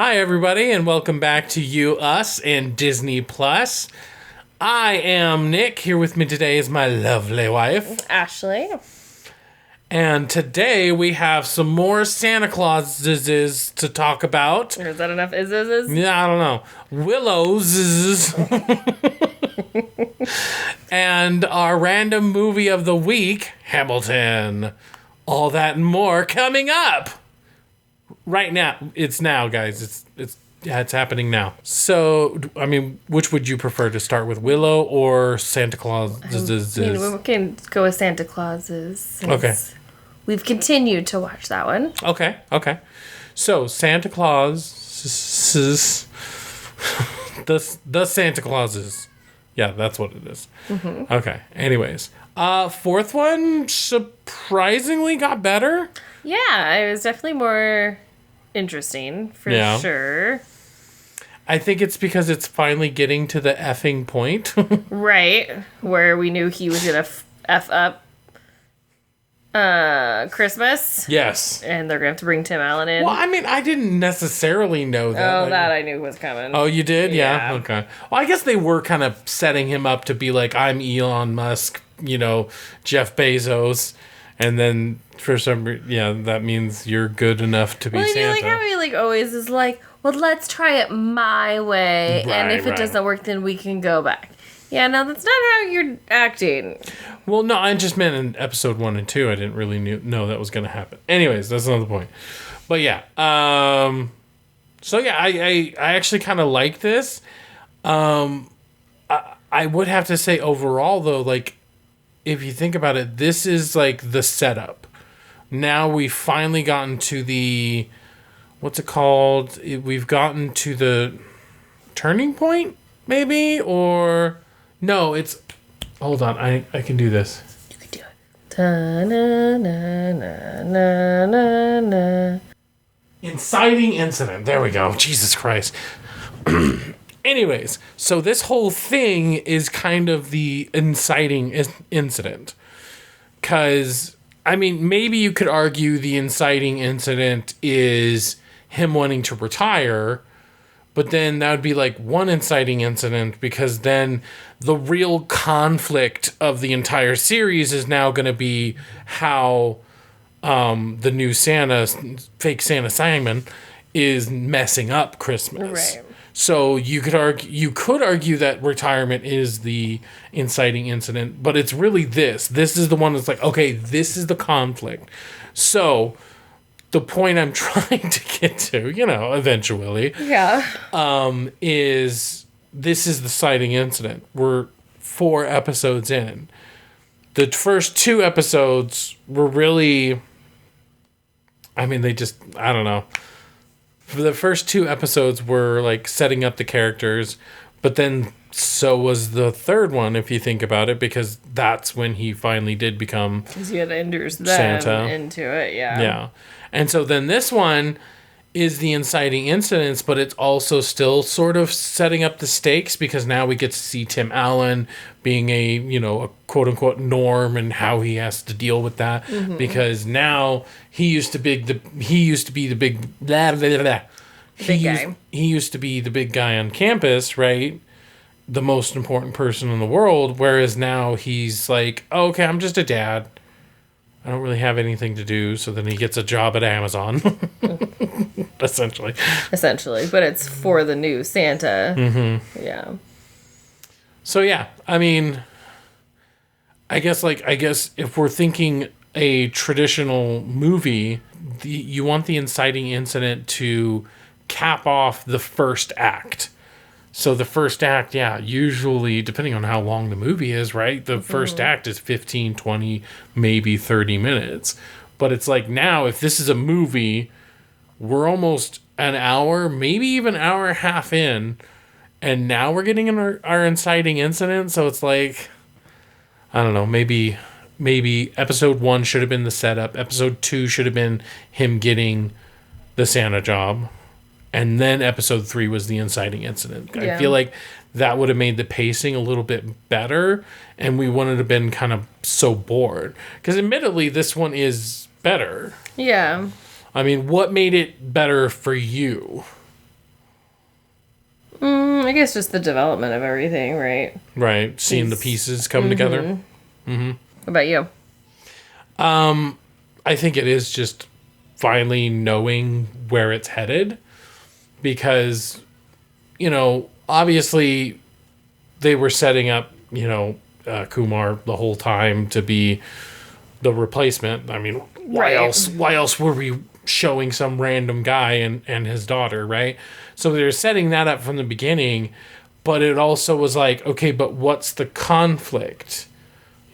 Hi, everybody, and welcome back to You, Us, and Disney Plus. I am Nick. Here with me today is my lovely wife, Ashley. And today we have some more Santa Clauses to talk about. Is that enough is? Yeah, I don't know. Willows. And our random movie of the week, Hamilton. All that and more coming up. Right now. It's now, guys. It's happening now. So, I mean, which would you prefer to start with, Willow or Santa Claus? We can go with Santa Clauses. Okay. We've continued to watch that one. Okay. So, Santa Claus... the Santa Clauses. Yeah, that's what it is. Mm-hmm. Okay. Anyways. Fourth one surprisingly got better. Yeah, it was definitely more interesting, for sure. I think it's because it's finally getting to the effing point. Right. Where we knew he was going to F up Christmas. Yes. And they're going to have to bring Tim Allen in. Well, I mean, I didn't necessarily know that. Oh, that I knew was coming. Oh, you did? Yeah. Okay. Well, I guess they were kind of setting him up to be like, I'm Elon Musk, Jeff Bezos. And then for some reason, that means you're good enough to be Santa. Well, how he always is like, well, let's try it my way. And if it doesn't work, then we can go back. Yeah, no, that's not how you're acting. Well, no, I just meant in episode 1 and 2, I didn't really know that was going to happen. Anyways, that's another point. But yeah, so yeah, I actually kind of like this. I would have to say overall, though, like, if you think about it, this is like the setup. Now we've finally gotten to the, what's it called? We've gotten to the turning point, maybe? Or, no, it's, hold on, I can do this. You can do it. Ta-na-na-na-na-na-na. Inciting incident. There we go. Jesus Christ. Anyways, so this whole thing is kind of the inciting incident. Because, I mean, maybe you could argue the inciting incident is him wanting to retire, but then that would be like one inciting incident, because then the real conflict of the entire series is now going to be how the new Santa, fake Santa Simon, is messing up Christmas. Right. So you could argue that retirement is the inciting incident, but it's really this. This is the one that's like, okay, this is the conflict. So the point I'm trying to get to, eventually, is this is the inciting incident. We're 4 episodes in. The first 2 episodes were really, I mean, I don't know. For the first 2 episodes were like setting up the characters, but then so was the third one, if you think about it, because that's when he finally did become because he had to introduce them Santa into it, yeah. Yeah. And so then this one is the inciting incidents, but it's also still sort of setting up the stakes, because now we get to see Tim Allen being a quote unquote norm and how he has to deal with that, because now he used to be the big blah, blah, blah, blah. He used to be the big guy on campus, right? The most important person in the world, whereas now he's like, oh, okay, I'm just a dad. I don't really have anything to do, so then he gets a job at Amazon. Essentially, but it's for the new Santa. Mm-hmm. Yeah. So yeah, I mean, I guess if we're thinking a traditional movie, you want the inciting incident to cap off the first act. So the first act, usually, depending on how long the movie is, right? The first act is 15, 20, maybe 30 minutes. But it's like now, if this is a movie, we're almost an hour, maybe even an hour and a half in, and now we're getting our inciting incident. So it's like, I don't know, maybe episode 1 should have been the setup. Episode 2 should have been him getting the Santa job. And then episode 3 was the inciting incident. Yeah. I feel like that would have made the pacing a little bit better, and we wouldn't have been kind of so bored. Because admittedly, this one is better. Yeah. I mean, what made it better for you? I guess just the development of everything, right? Right. Seeing the pieces come together. Mm-hmm. What about you? I think it is just finally knowing where it's headed, because, obviously they were setting up, Kumar the whole time to be the replacement. I mean, why else were we showing some random guy and his daughter, right? So they're setting that up from the beginning, but it also was like, okay, but what's the conflict?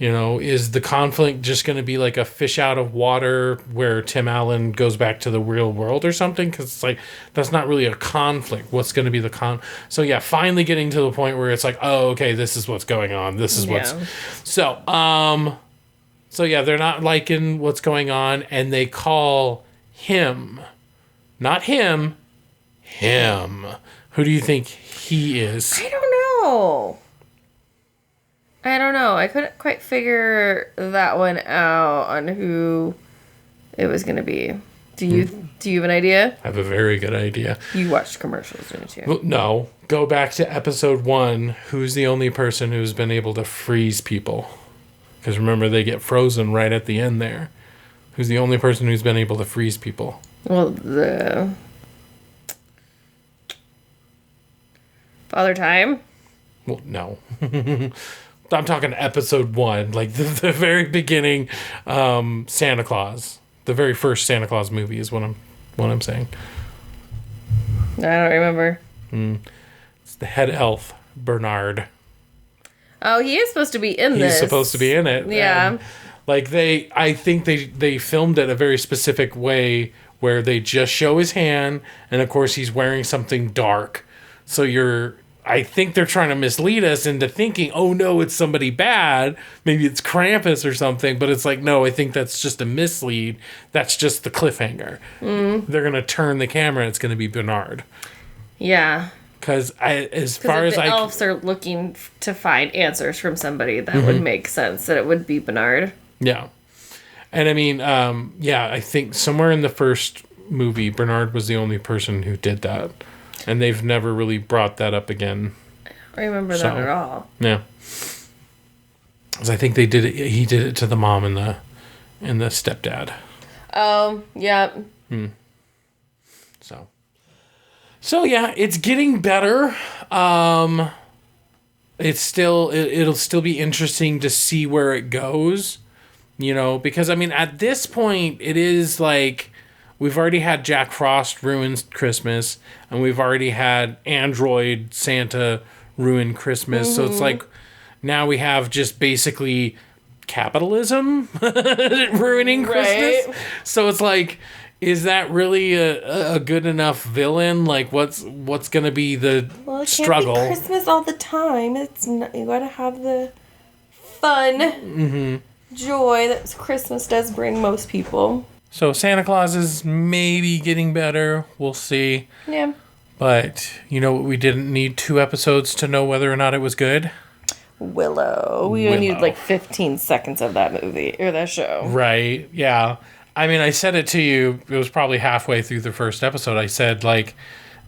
Is the conflict just going to be like a fish out of water where Tim Allen goes back to the real world or something? Because it's like, that's not really a conflict. What's going to be the So yeah, finally getting to the point where it's like, oh, okay, this is what's going on. This is what's... So yeah, they're not liking what's going on, and they call him, not him. Who do you think he is? I don't know. I couldn't quite figure that one out on who it was going to be. Do you have an idea? I have a very good idea. You watched commercials, didn't you? Well, no. Go back to episode 1. Who's the only person who's been able to freeze people? Because remember, they get frozen right at the end there. Who's the only person who's been able to freeze people? Well, the Father Time? Well, no. I'm talking episode 1, like the very beginning, Santa Claus. The very first Santa Claus movie is what I'm saying. I don't remember. It's the head elf, Bernard. Oh, he is supposed to be in this. He's supposed to be in it. Yeah. I think they filmed it a very specific way where they just show his hand, and of course he's wearing something dark. So I think they're trying to mislead us into thinking, oh no, it's somebody bad. Maybe it's Krampus or something. But it's like, no, I think that's just a mislead. That's just the cliffhanger. They're going to turn the camera and it's going to be Bernard. Yeah. Because the elves are looking to find answers from somebody, that would make sense that it would be Bernard. Yeah. And I mean, I think somewhere in the first movie, Bernard was the only person who did that. And they've never really brought that up again. I don't remember that at all. Yeah. Because I think he did it to the mom and the stepdad. Oh, yeah. So yeah, it's getting better. It'll still be interesting to see where it goes, because I mean, at this point it is like, we've already had Jack Frost ruin Christmas, and we've already had Android Santa ruin Christmas. So it's like, now we have just basically capitalism ruining Christmas. Right. So it's like, is that really a good enough villain? Like, what's going to be the struggle? Can't be Christmas all the time. It's not, you got to have the fun, joy that Christmas does bring most people. So Santa Claus is maybe getting better. We'll see. Yeah. But we didn't need 2 episodes to know whether or not it was good? Willow. We only needed like 15 seconds of that movie or that show. Right. Yeah. I mean, I said it to you. It was probably halfway through the first episode. I said, like,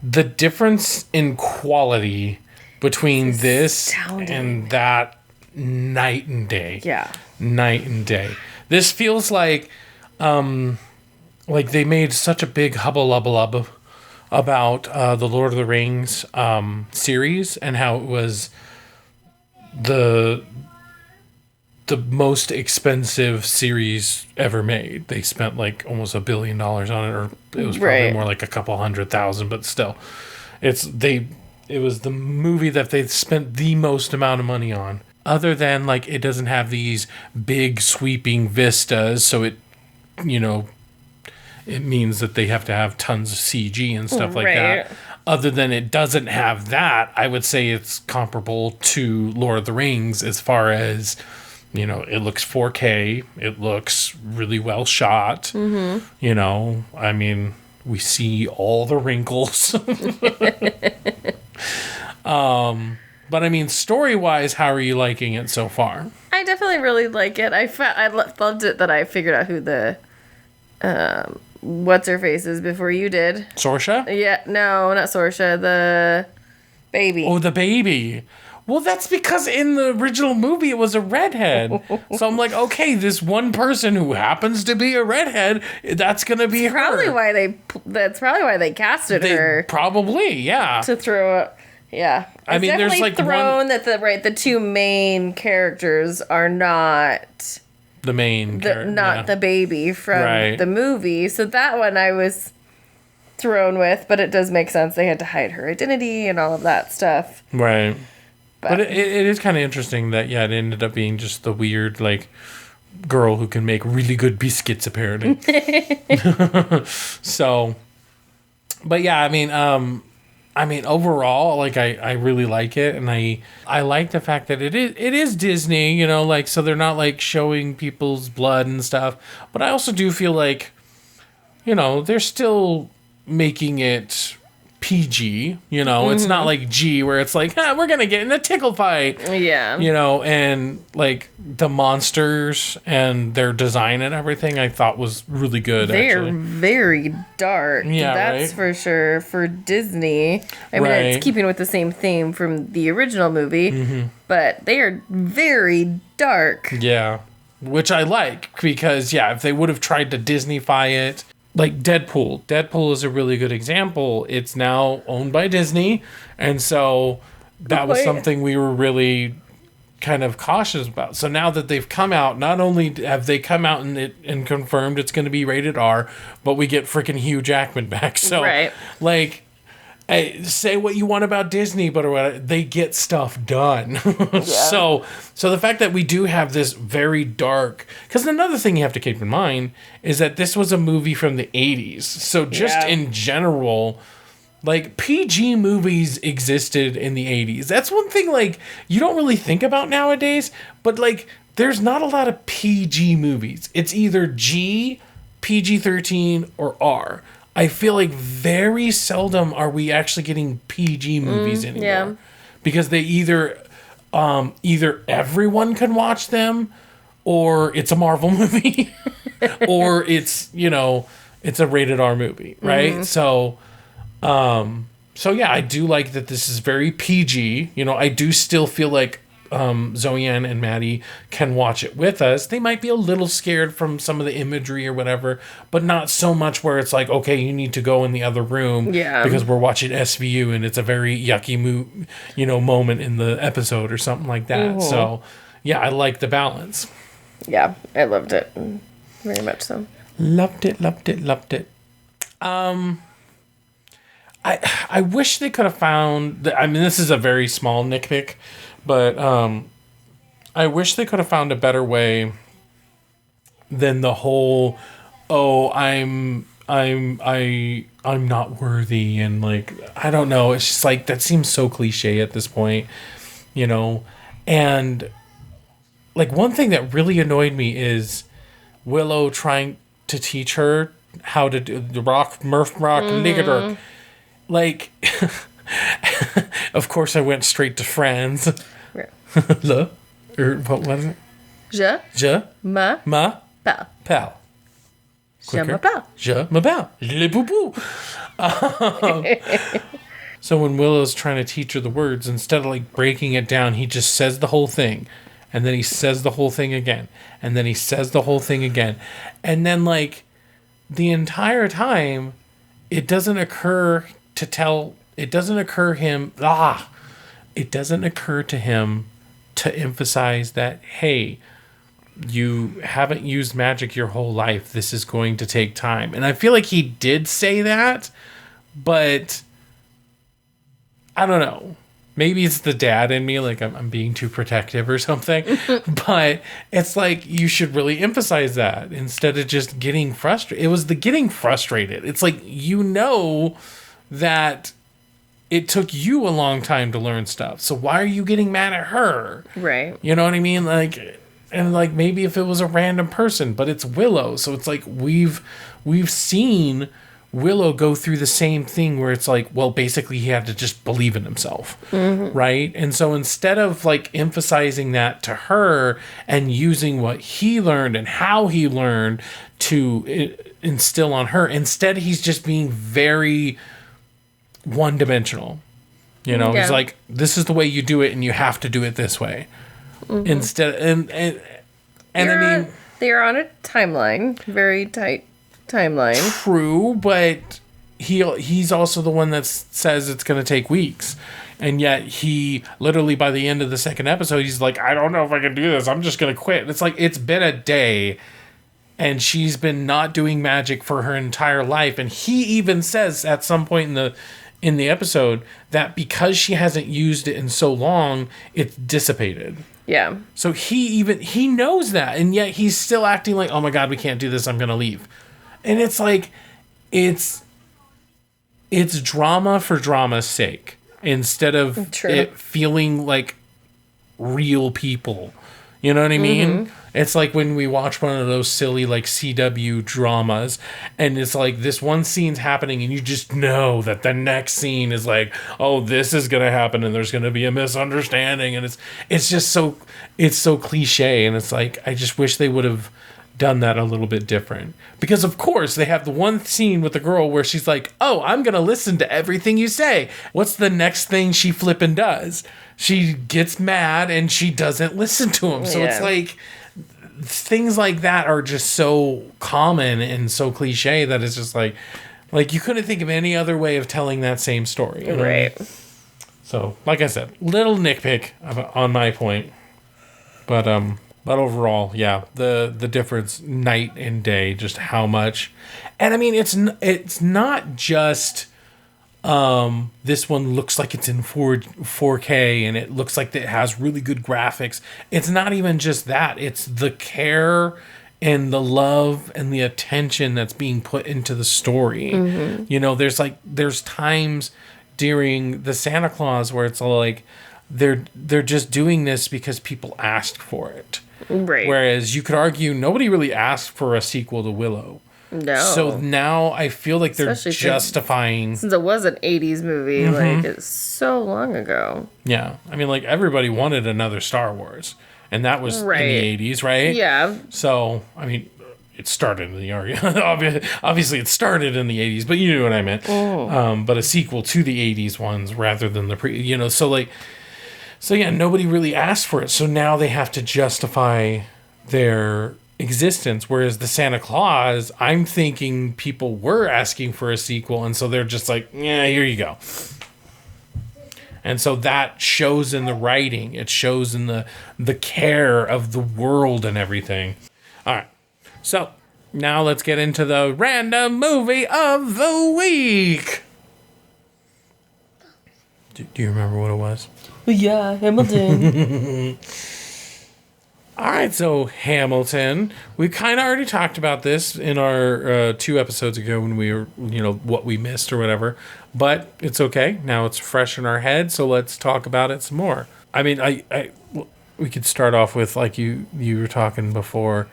the difference in quality between this and that, night and day. Yeah. Night and day. This feels like they made such a big hubba-lubba-lubba about the Lord of the Rings series, and how it was the most expensive series ever made. They spent like almost $1 billion on it, or it was probably more like a couple $100,000, but still, it was the movie that they spent the most amount of money on. Other than, like, it doesn't have these big sweeping vistas, so it means that they have to have tons of CG and stuff like that. Other than it doesn't have that, I would say it's comparable to Lord of the Rings as far as, it looks 4K, it looks really well shot. I mean, we see all the wrinkles. But I mean, story-wise, how are you liking it so far? I definitely really like it. I loved it that I figured out who the what's her face is before you did. Saoirse? Yeah, no, not Saoirse. The baby. Oh, the baby. Well, that's because in the original movie it was a redhead. So I'm like, okay, this one person who happens to be a redhead, that's gonna be her. That's probably why they casted her. Probably, yeah. To throw it. Yeah. I mean, there's like the two main characters are not the main the baby from the movie. So that one I was thrown with, but it does make sense. They had to hide her identity and all of that stuff. Right. But it is kind of interesting that, it ended up being just the weird, like, girl who can make really good biscuits, apparently. So, but yeah, I mean, overall, like, I really like it, and I like the fact that it is Disney, you know, like, so they're not, like, showing people's blood and stuff, but I also do feel like, you know, they're still making it PG, you know, it's not like G where it's like, we're gonna get in a tickle fight, you know, and like the monsters and their design and everything I thought was really good. They're very dark, that's for sure, for Disney. I mean, it's keeping with the same theme from the original movie, but they are very dark, which I like, because if they would have tried to Disney-fy it, like Deadpool is a really good example. It's now owned by Disney, and so that was something we were really kind of cautious about. So now that they've come out, not only have they come out and confirmed it's going to be rated R, but we get freaking Hugh Jackman back. So like, say what you want about Disney, but they get stuff done. So the fact that we do have this very dark, because another thing you have to keep in mind is that this was a movie from the 80s. So just in general, like, PG movies existed in the 80s. That's one thing, like, you don't really think about nowadays, but like, there's not a lot of PG movies. It's either G, PG-13, or R. I feel like very seldom are we actually getting PG movies anymore, because they either everyone can watch them, or it's a Marvel movie, or it's, you know, it's a rated R movie, right? So I do like that this is very PG. You know, I do still feel like Zoe Ann and Maddie can watch it with us. They might be a little scared from some of the imagery or whatever, but not so much where it's like, okay, you need to go in the other room because we're watching SVU and it's a very yucky moment in the episode or something like that. So I like the balance. Yeah, I loved it very much. So loved it. I wish they could have found. I mean, this is a very small nitpick, but I wish they could have found a better way than the whole, I'm not worthy, and like, I don't know. It's just like, that seems so cliche at this point, you know. And like, one thing that really annoyed me is Willow trying to teach her how to do the rock, nigger. Like, of course, I went straight to Friends. Le, or what was it? Je m'appelle. Je m'appelle. Le boubou. So when Willow's trying to teach her the words, instead of like breaking it down, he just says the whole thing. And then he says the whole thing again. And then he says the whole thing again. And then, like, the entire time, it doesn't occur to him to emphasize that, hey, you haven't used magic your whole life. This is going to take time. And I feel like he did say that, but I don't know. Maybe it's the dad in me, like I'm being too protective or something. But it's like, you should really emphasize that instead of just getting frustrated. It was the getting frustrated. It's like, you know that it took you a long time to learn stuff. So why are you getting mad at her? Right. You know what I mean? Like, and like, maybe if it was a random person, but it's Willow. So it's like, we've seen Willow go through the same thing where it's like, well, basically he had to just believe in himself, right? And so instead of like emphasizing that to her and using what he learned and how he learned to instill on her, instead he's just being very one-dimensional. You know, he's like, this is the way you do it, and you have to do it this way. Instead, and I mean, they are on a timeline, very tight timeline. True, but he's also the one that says it's going to take weeks. And yet he literally by the end of the second episode, he's like, I don't know if I can do this. I'm just going to quit. And it's like, it's been a day and she's been not doing magic for her entire life. And he even says at some point in the episode that because she hasn't used it in so long, it's dissipated. Yeah. So he knows that. And yet he's still acting like, oh my God, we can't do this. I'm going to leave. And it's like, it's drama for drama's sake. Instead of it feeling like real people. You know what I mean? It's like when we watch one of those silly like CW dramas and it's like this one scene's happening and you just know that the next scene is like, oh, this is going to happen and there's going to be a misunderstanding. And it's just so cliche. And it's like, I just wish they would have done that a little bit different, because of course they have the one scene with the girl where she's like, oh, I'm gonna listen to everything you say. What's the next thing she flippin' does? She gets mad and she doesn't listen to him. So it's like things like that are just so common and so cliche that it's just like you couldn't think of any other way of telling that same story, you know? Right. So like I said, little nitpick on my point, but overall, yeah, the difference night and day, just how much. And I mean, it's not just this one looks like it's in 4K and it looks like it has really good graphics. It's not even just that. It's the care and the love and the attention that's being put into the story. Mm-hmm. You know, there's times during the Santa Claus where it's like they're just doing this because people asked for it. Right. Whereas you could argue nobody really asked for a sequel to Willow. No. So now I feel like they're justifying... Since it was an 80s movie, like, it's so long ago. Yeah. I mean, like, everybody wanted another Star Wars. And that was in the 80s, right? Yeah. So, I mean, it started in the... Obviously, it started in the 80s, but you knew what I meant. Oh. But a sequel to the 80s ones rather than the pre... You know, so, like... So, yeah, nobody really asked for it. So now they have to justify their existence. Whereas the Santa Claus, I'm thinking people were asking for a sequel. And so they're just like, yeah, here you go. And so that shows in the writing. It shows in the care of the world and everything. All right. So now let's get into the random movie of the week. Do you remember what it was? Yeah, Hamilton. All right, so Hamilton. We kind of already talked about this in our 2 episodes ago when we were, what we missed or whatever. But it's okay. Now it's fresh in our head, so let's talk about it some more. I mean, we could start off with, like you were talking before.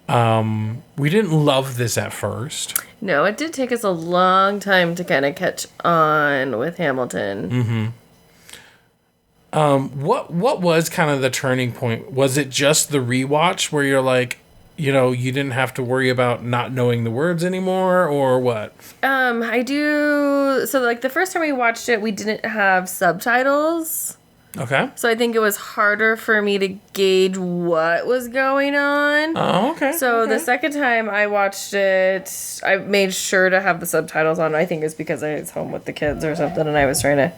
We didn't love this at first. No, it did take us a long time to kind of catch on with Hamilton. Mm-hmm. What was kind of the turning point? Was it just the rewatch where you're like, you didn't have to worry about not knowing the words anymore, or what? I do. So, like, the first time we watched it, we didn't have subtitles. Okay. So I think it was harder for me to gauge what was going on. Oh, okay. So the second time I watched it, I made sure to have the subtitles on. I think it's because I was home with the kids or something, and I was trying to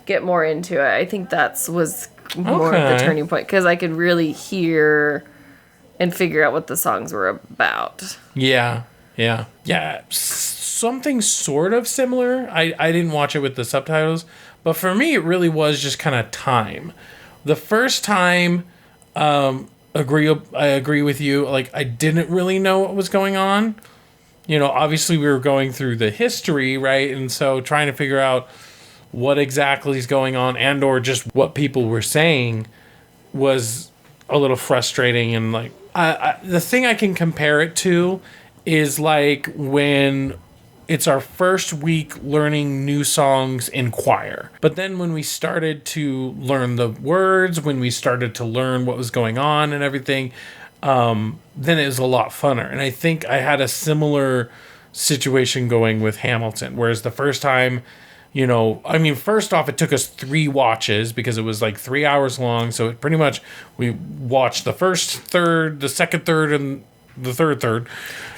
get more into it. I think was more of the turning point, because I could really hear and figure out what the songs were about. Yeah. Something sort of similar. I didn't watch it with the subtitles, but for me, it really was just kind of time. The first time, I agree with you. Like, I didn't really know what was going on. Obviously we were going through the history, right? And so trying to figure out what exactly is going on and or just what people were saying was a little frustrating. And like, the thing I can compare it to is like when it's our first week learning new songs in choir. But then when we started to learn the words, when we started to learn what was going on and everything, then it was a lot funner. And I think I had a similar situation going with Hamilton, whereas the first time you know, I mean, first off, it took us 3 watches because it was like 3 hours long. So it pretty much, we watched the first third, the second third, and the third.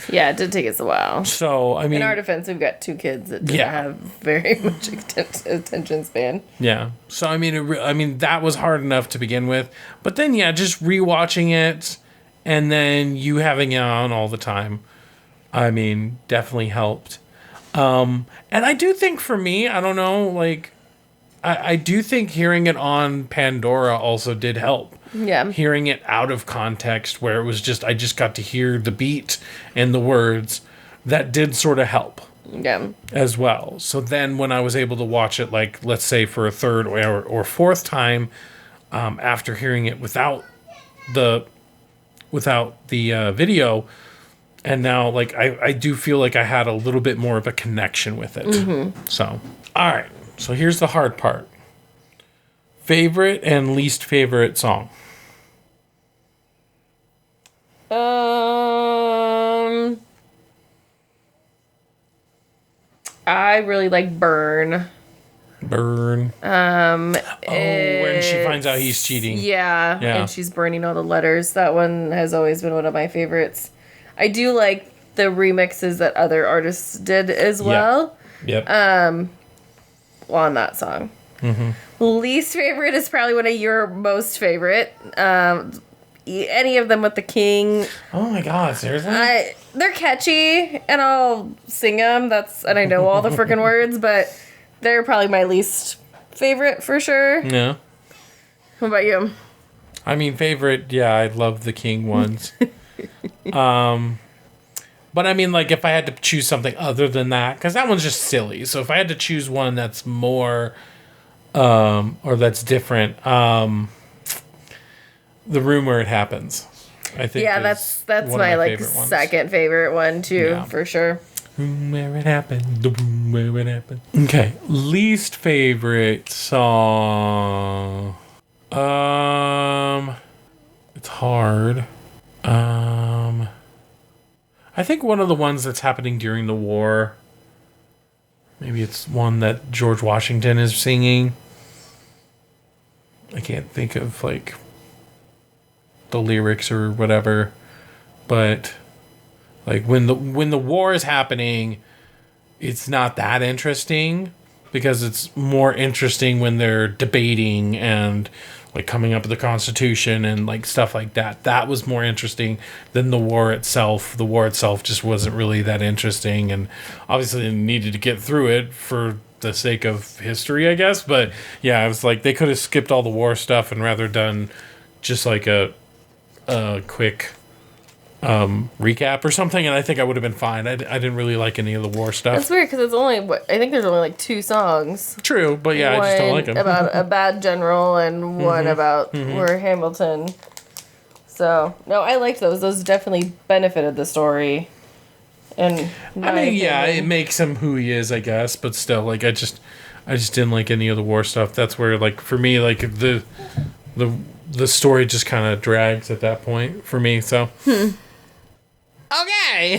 Yeah, it did take us a while. So, I mean... In our defense, we've got 2 kids that didn't have very much attention span. Yeah. So, I mean, that was hard enough to begin with. But then, yeah, just rewatching it and then you having it on all the time, I mean, definitely helped. And I do think for me, I don't know, like, I do think hearing it on Pandora also did help. Yeah. Hearing it out of context where it was just, I just got to hear the beat and the words, that did sort of help. Yeah. As well. So then when I was able to watch it, like, let's say for a third or fourth time, after hearing it without the video, and now, like, I do feel like I had a little bit more of a connection with it. Mm-hmm. So, all right. So here's the hard part. Favorite and least favorite song? I really like Burn. When she finds out he's cheating. Yeah, and she's burning all the letters. That one has always been one of my favorites. I do like the remixes that other artists did as well. Yep. On that song. Mm-hmm. Least favorite is probably one of your most favorite. Any of them with the King. Oh my God, seriously? They're catchy, and I'll sing them. And I know all the freaking words, but they're probably my least favorite for sure. Yeah. What about you? I mean, favorite, yeah, I love the King ones. But I mean, like, if I had to choose something other than that, because that one's just silly. So if I had to choose one that's more, or that's different, The Room Where It Happens, I think. Yeah, that's my like second favorite one too, for sure. Room where it happened, the room where it happened. Okay, least favorite song. It's hard. I think one of the ones that's happening during the war. Maybe it's one that George Washington is singing. I can't think of, like, the lyrics or whatever. But, like, when the war is happening, it's not that interesting. Because it's more interesting when they're debating and, like, coming up with the Constitution and, like, stuff like that. That was more interesting than the war itself. The war itself just wasn't really that interesting, and obviously they needed to get through it for the sake of history, I guess. But yeah, I was like, they could have skipped all the war stuff and rather done just like a quick recap or something, and I think I would have been fine. I didn't really like any of the war stuff. That's weird because I think there's only like 2 songs. True, but yeah, I just don't like them. About a bad general and one about where Hamilton. So no, I liked those. Those definitely benefited the story. And I mean, yeah, it makes him who he is, I guess. But still, like, I just didn't like any of the war stuff. That's where, like, for me, like the story just kind of drags at that point for me. So. Okay.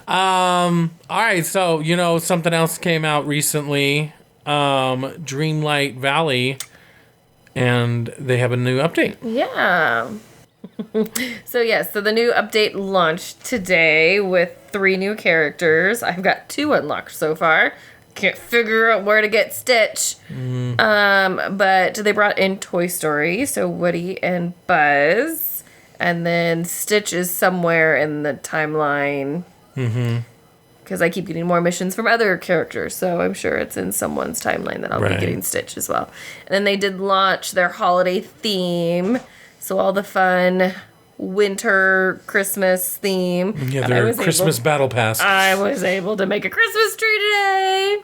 All right. So, you know, something else came out recently. Dreamlight Valley, and they have a new update. Yeah. So the new update launched today with 3 new characters. I've got 2 unlocked so far. Can't figure out where to get Stitch. But they brought in Toy Story, so Woody and Buzz. And then Stitch is somewhere in the timeline. Because I keep getting more missions from other characters. So I'm sure it's in someone's timeline that I'll be getting Stitch as well. And then they did launch their holiday theme. So all the fun winter Christmas theme. Yeah, their Christmas battle pass. I was able to make a Christmas tree today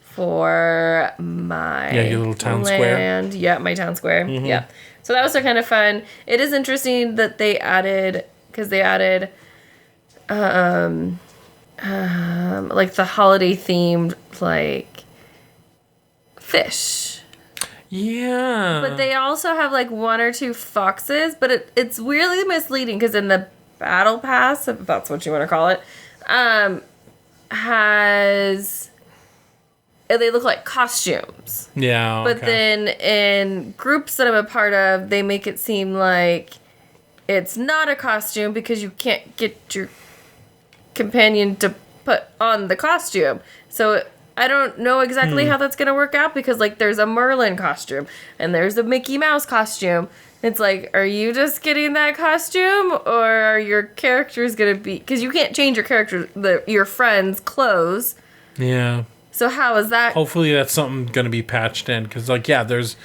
for my your little town square. Yeah, my town square. Yeah. So that was kind of fun. It is interesting that they added, because they added, like the holiday themed, like, fish. Yeah. But they also have like 1 or 2 foxes, but it's weirdly misleading because in the battle pass, if that's what you want to call it, has they look like costumes. Yeah. But then in groups that I'm a part of, they make it seem like it's not a costume because you can't get your companion to put on the costume. So I don't know exactly how that's going to work out because, like, there's a Merlin costume and there's a Mickey Mouse costume. It's like, are you just getting that costume or are your characters going to be... Because you can't change your friend's clothes. Yeah. So how is that... Hopefully that's something going to be patched in. Because, like, yeah, there's...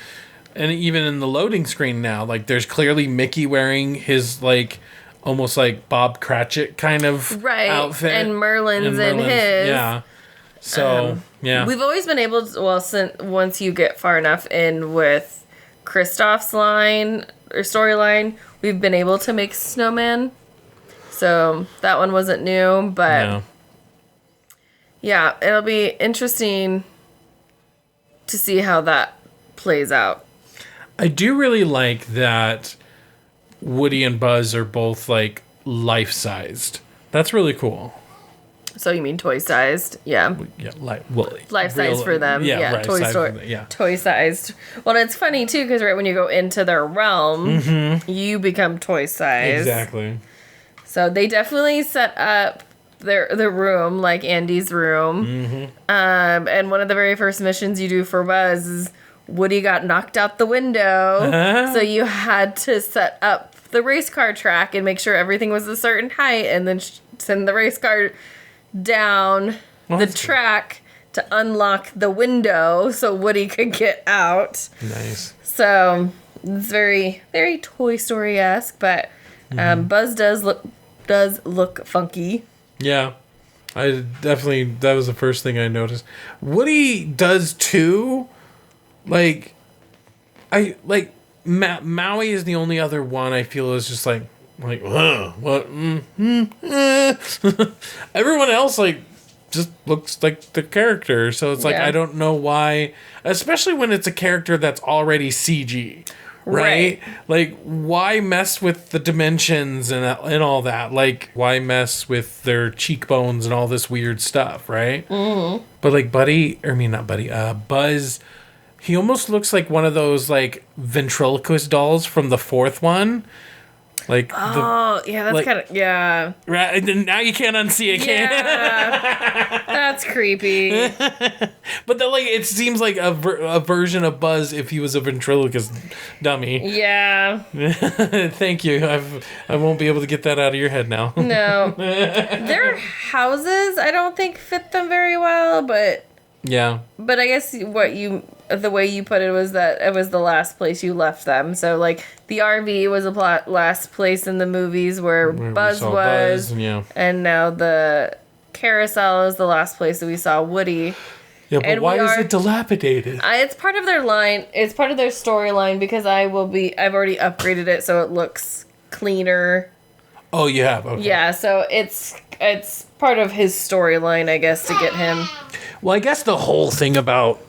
And even in the loading screen now, like, there's clearly Mickey wearing his, like, almost like Bob Cratchit kind of outfit. And Merlin's in his. Yeah. So, yeah. We've always been able to... Well, once you get far enough in with Kristoff's line or storyline, we've been able to make snowman. So that one wasn't new, but yeah, it'll be interesting to see how that plays out. I do really like that Woody and Buzz are both like life-sized. That's really cool. So you mean toy-sized? Yeah. Yeah, life-sized for them. Yeah, right, Toy Story. Yeah. Toy-sized. Well, it's funny, too, because right when you go into their realm, you become toy-sized. Exactly. So they definitely set up the room, like Andy's room. And one of the very first missions you do for Buzz is Woody got knocked out the window. So you had to set up the race car track and make sure everything was a certain height and then send the race car down the track to unlock the window so Woody could get out. Nice. So it's very, very Toy Story-esque, but Buzz does look funky. Yeah. I definitely, that was the first thing I noticed. Woody does too. Like, Maui is the only other one I feel is just like, what? Everyone else, like, just looks like the character. So it's like, I don't know why, especially when it's a character that's already CG, right? Like, why mess with the dimensions and all that? Like, why mess with their cheekbones and all this weird stuff, right? Mm-hmm. But, like, Buzz, he almost looks like one of those, like, ventriloquist dolls from the fourth one. Like, that's like, kind of, yeah. Right, and now you can't unsee it, can you? That's creepy. But like, it seems like a version of Buzz if he was a ventriloquist dummy. Yeah. Thank you. I won't be able to get that out of your head now. No. Their houses, I don't think fit them very well, but... Yeah. But I guess the way you put it was that it was the last place you left them. So, like, the RV was the last place in the movies where Buzz was. And now the carousel is the last place that we saw Woody. Yeah, but why is it dilapidated? It's part of their line. It's part of their storyline because I've already upgraded it so it looks cleaner. Oh, you have? Okay. Yeah, so it's part of his storyline, I guess, to get him. Well, I guess the whole thing about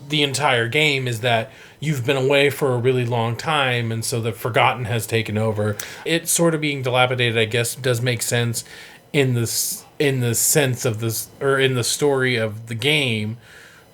the entire game is that you've been away for a really long time, and so the Forgotten has taken over. It sort of being dilapidated, I guess, does make sense in the sense of this, or in the story of the game.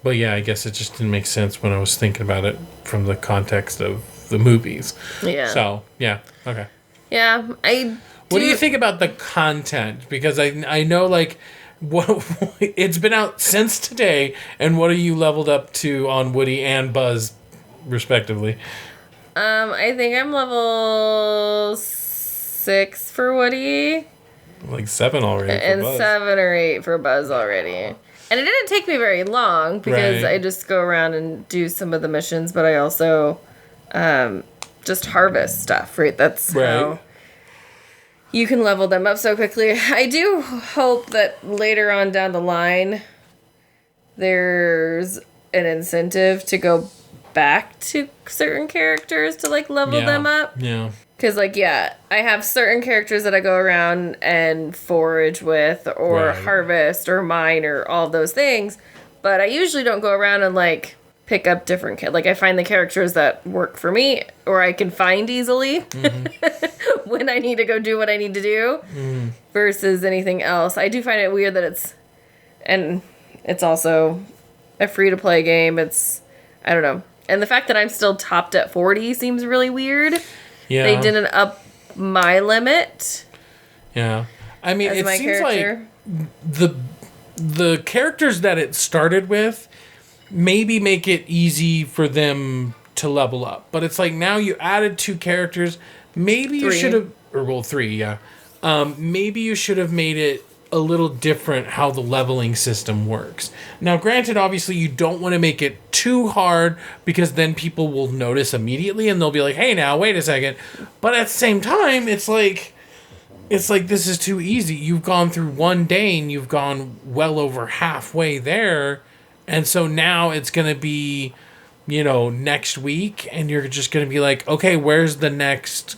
But yeah, I guess it just didn't make sense when I was thinking about it from the context of the movies. Yeah. So yeah, okay. Yeah, What do you think about the content? Because I know, like, what it's been out since today, and what are you leveled up to on Woody and Buzz, respectively? I think I'm level 6 for Woody. Like 7 already for and Buzz. 7 or 8 for Buzz already. And it didn't take me very long, because I just go around and do some of the missions, but I also just harvest stuff, right? That's how... You can level them up so quickly. I do hope that later on down the line, there's an incentive to go back to certain characters to, like, level them up. Yeah. Because, like, I have certain characters that I go around and forage with, or harvest, or mine, or all those things. But I usually don't go around and, like, pick up different... Like, I find the characters that work for me, or I can find easily when I need to go do what I need to do, versus anything else. I do find it weird that it's... And it's also a free-to-play game. I don't know. And the fact that I'm still topped at 40 seems really weird. Yeah. They didn't up my limit. Yeah. I mean, it seems like the characters that it started with maybe make it easy for them to level up. But it's like now you added 2 characters. Maybe you should have... Or, well, 3, yeah. Maybe you should have made it a little different how the leveling system works. Now, granted, obviously, you don't want to make it too hard because then people will notice immediately and they'll be like, hey, now, wait a second. But at the same time, it's like, this is too easy. You've gone through one day and you've gone well over halfway there. And so now it's going to be, next week. And you're just going to be like, okay, where's the next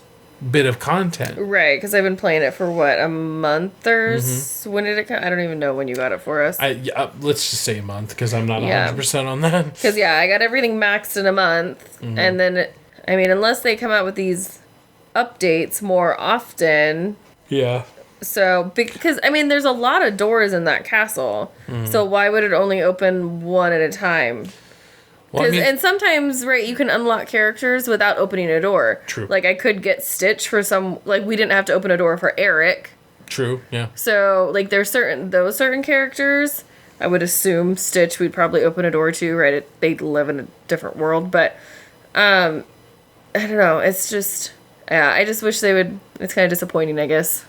bit of content? Right, because I've been playing it for, what, a month or when did it come? I don't even know when you got it for us. Let's just say a month because I'm not 100% on that. Because, I got everything maxed in a month. And then, unless they come out with these updates more often... Yeah. So, because, there's a lot of doors in that castle. So why would it only open one at a time? Well, and sometimes, right, you can unlock characters without opening a door. True. Like, I could get Stitch for we didn't have to open a door for Eric. True, yeah. So, there's those certain characters, I would assume Stitch we'd probably open a door to, right? They live in a different world, but, I don't know, it's just... Yeah, I just wish they would... It's kind of disappointing, I guess.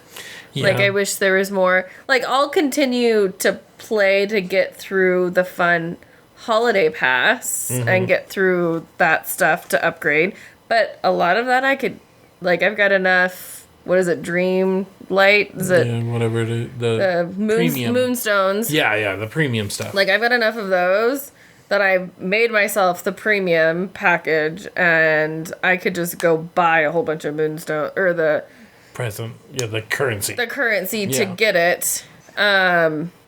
Yeah. I wish there was more... I'll continue to play to get through the fun holiday pass and get through that stuff to upgrade. But a lot of that I could... I've got enough... What is it? Dream Light? Is it... Yeah, whatever it is. The premium. Moonstones. Yeah, the premium stuff. I've got enough of those... that I made myself the premium package, and I could just go buy a whole bunch of moonstone or the present, the currency. The currency to get it,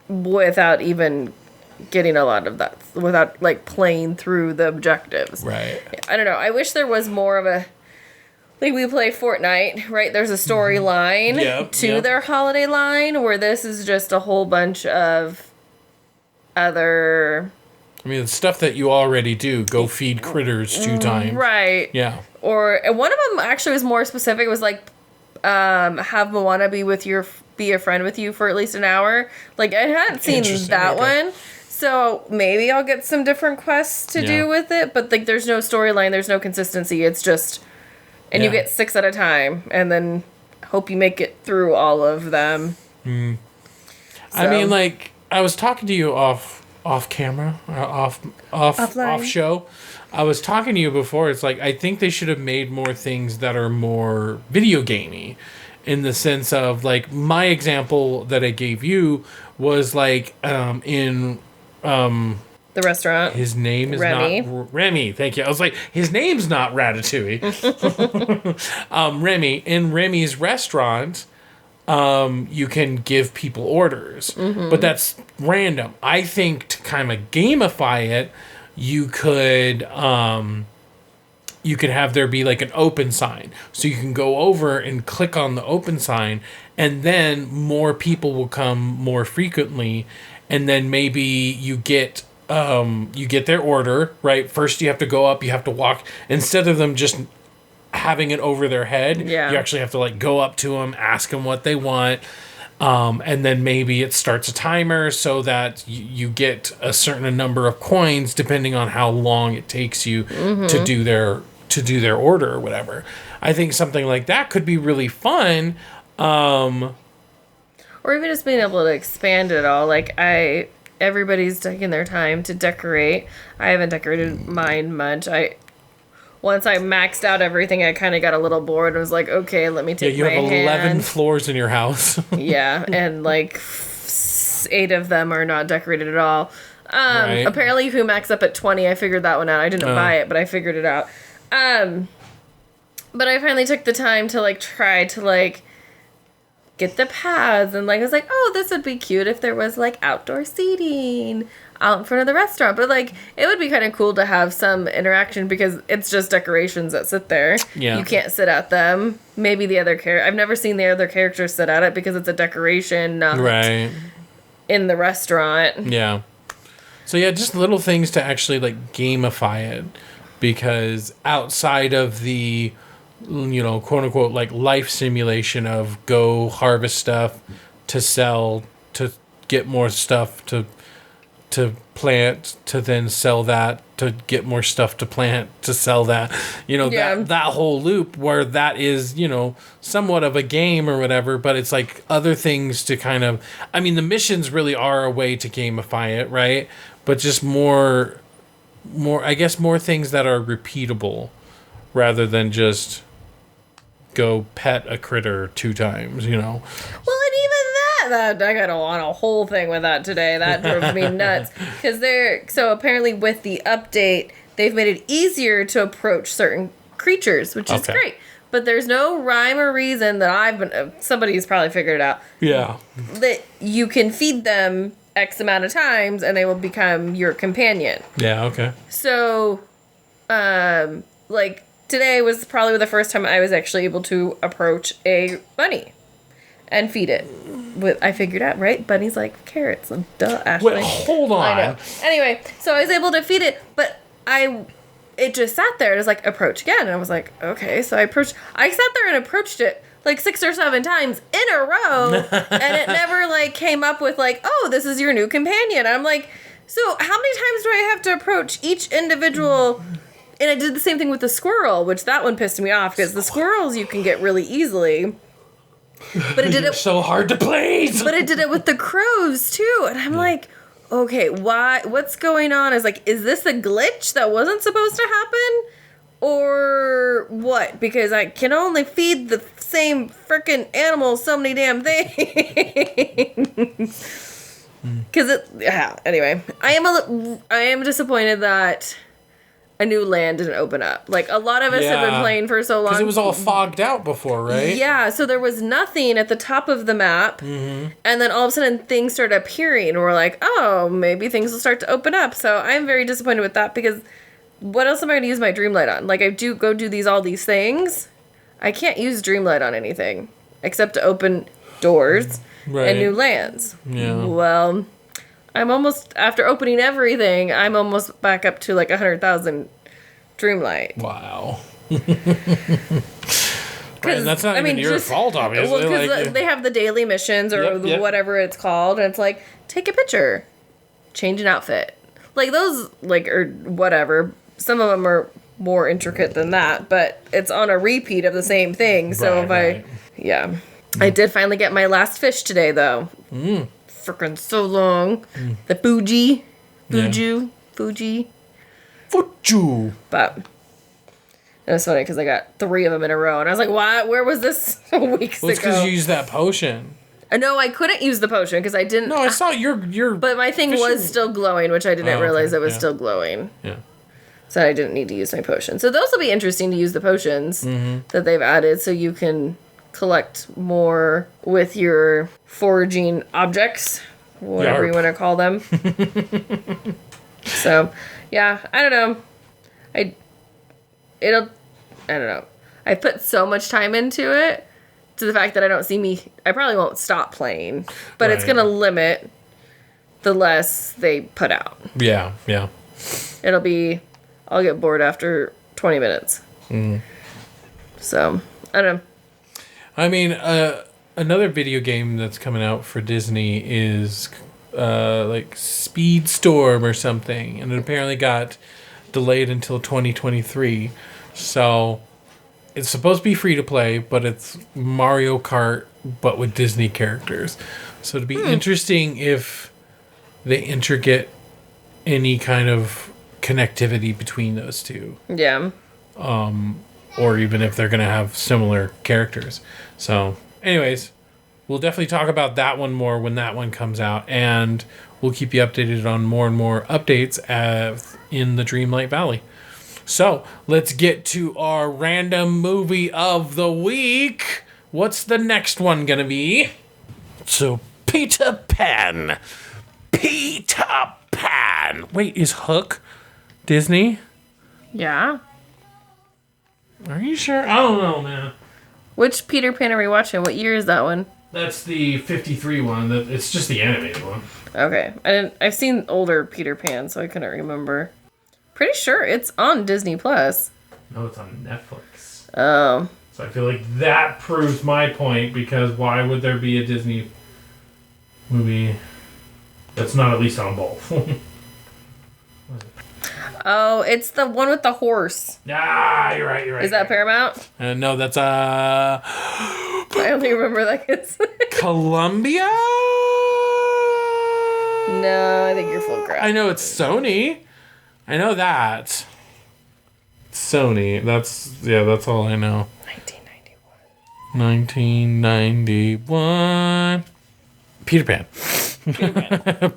without even getting a lot of that, without playing through the objectives. Right. I don't know. I wish there was more of a. We play Fortnite, right? There's a storyline to their holiday line, where this is just a whole bunch of other. The stuff that you already do, go feed critters 2 times. Right. Yeah. Or one of them actually was more specific. It was have Moana be a friend with you for at least an hour. I hadn't seen that one. So maybe I'll get some different quests to do with it. But there's no storyline, there's no consistency. It's just, and you get 6 at a time, and then hope you make it through all of them. So. I was talking to you off camera, off show. I was talking to you before. It's I think they should have made more things that are more video gamey, in the sense of my example that I gave you was in the restaurant. His name is Remy. not Remy. Thank you. I was his name's not Ratatouille. Remy, in Remy's restaurant. You can give people orders, but that's random. I think to kind of gamify it, you could have there be an open sign, so you can go over and click on the open sign, and then more people will come more frequently, and then maybe you get their order, right? First you have to go up, you have to walk, instead of them just having it over their head. Yeah. You actually have to go up to them, ask them what they want, and then maybe it starts a timer so that you get a certain number of coins depending on how long it takes you to do their order or whatever. I think something like that could be really fun. Or even just being able to expand it all. Everybody's taking their time to decorate. I haven't decorated mine much. Once I maxed out everything, I kind of got a little bored and was like, okay, let me take my hand. Yeah, you have 11 floors in your house. Yeah, and 8 of them are not decorated at all. Right. Apparently, if you max up at 20, I figured that one out. I didn't buy it, but I figured it out. But I finally took the time to try to get the paths, and I was like, oh, this would be cute if there was outdoor seating out in front of the restaurant. But it would be kind of cool to have some interaction, because it's just decorations that sit there. Yeah. You can't sit at them. Maybe the other I've never seen the other characters sit at it, because it's a decoration, not right in the restaurant. Yeah. So yeah, just little things to actually like gamify it, because outside of the, quote unquote, like life simulation of go harvest stuff to sell, to get more stuff to plant, to then sell that, to get more stuff to plant, to sell that, that whole loop where that is, somewhat of a game or whatever, but it's like other things to kind of, I mean, the missions really are a way to gamify it, right? But just more, I guess more things that are repeatable rather than just go pet a critter 2 times, Well, and even that I got on a whole thing with that today. That drove me nuts. Because so apparently with the update, they've made it easier to approach certain creatures, which is great. But there's no rhyme or reason that somebody's probably figured it out. Yeah. That you can feed them X amount of times and they will become your companion. Yeah, okay. So, today was probably the first time I was actually able to approach a bunny and feed it. I figured out, right? Bunnies like carrots. Duh, Ashley. Wait, hold on. I know. Anyway, so I was able to feed it, but it just sat there. It was like, approach again. And I was like, okay. So I sat there and approached it like 6 or 7 times in a row. And it never like came up with like, oh, this is your new companion. I'm like, so how many times do I have to approach each individual? And I did the same thing with the squirrel, which that one pissed me off because the squirrels you can get really easily. But it did it so hard to please. But it did it with the crows too. And I'm like, okay, why? What's going on? Is this a glitch that wasn't supposed to happen? Or what? Because I can only feed the same freaking animal so many damn things. Anyway, I am disappointed that a new land didn't open up. Like, a lot of us have been playing for so long. Because it was all fogged out before, right? Yeah, so there was nothing at the top of the map. Mm-hmm. And then all of a sudden things started appearing. And we're like, oh, maybe things will start to open up. So I'm very disappointed with that because what else am I going to use my Dreamlight on? Like, I do go do all these things. I can't use Dreamlight on anything except to open doors and new lands. Yeah. Well, I'm almost, after opening everything, I'm almost back up to like 100,000 Dreamlight. Wow. Right, and that's not even your fault, obviously. Well, because they have the daily missions or whatever it's called, and it's like, take a picture, change an outfit. Like those, or whatever. Some of them are more intricate than that, but it's on a repeat of the same thing. So I did finally get my last fish today, though. Freaking so long. The Fuji. But it was funny because I got 3 of them in a row, and I was like, "What? Where was this weeks ago?" It's because you used that potion. No, I couldn't use the potion because I didn't. No, I saw your. But my thing was still glowing, which I didn't realize it was still glowing. Yeah. So I didn't need to use my potion. So those will be interesting to use the potions that they've added, so you can collect more with your foraging objects, whatever you want to call them. So, yeah, I don't know. I don't know. I put so much time into it to the fact that I probably won't stop playing, but it's going to limit the less they put out. Yeah. I'll get bored after 20 minutes. So, I don't know. I mean, another video game that's coming out for Disney is like Speedstorm or something, and it apparently got delayed until 2023. So it's supposed to be free to play, but it's Mario Kart but with Disney characters. So it'd be interesting if they integrate any kind of connectivity between those two. Yeah. Or even if they're going to have similar characters. So, anyways, we'll definitely talk about that one more when that one comes out. And we'll keep you updated on more and more updates in the Dreamlight Valley. So, let's get to our random movie of the week. What's the next one going to be? So, Peter Pan. Wait, is Hook Disney? Yeah. Are you sure? I don't know, man. Which Peter Pan are we watching? What year is that one? That's the 53 one. It's just the animated one. Okay. I've seen older Peter Pan, so I couldn't remember. Pretty sure it's on Disney Plus. No, it's on Netflix. Oh. So I feel like that proves my point, because why would there be a Disney movie that's not at least on both? Oh, it's the one with the horse. Ah, you're right. Is that Paramount? No, that's I only remember that it's Columbia? No, I think you're full crap. I know it's Sony. I know that. Sony. That's all I know. 1991. Peter Pan.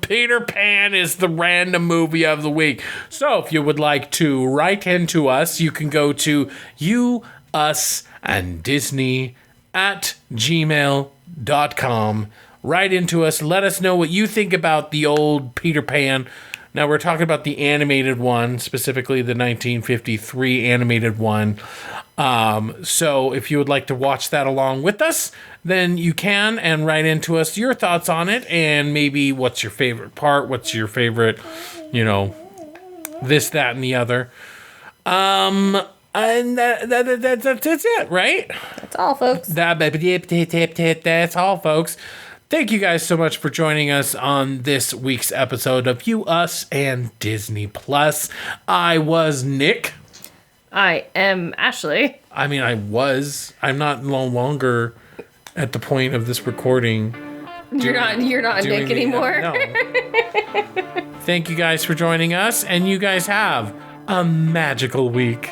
Peter Pan is the random movie of the week. So if you would like to write into us, you can go to youusanddisney@gmail.com. Write into us. Let us know what you think about the old Peter Pan. Now we're talking about the animated one, specifically the 1953 animated one. So if you would like to watch that along with us, then you can, and write into us your thoughts on it, and maybe what's your favorite part, what's your favorite, this, that, and the other. And that's it, right? That's all, folks. That's all, folks. Thank you guys so much for joining us on this week's episode of You, Us, and Disney Plus. I was Nick. I am Ashley. I mean, I'm not no longer at the point of this recording. You're not Nick anymore. No. Thank you guys for joining us, and you guys have a magical week.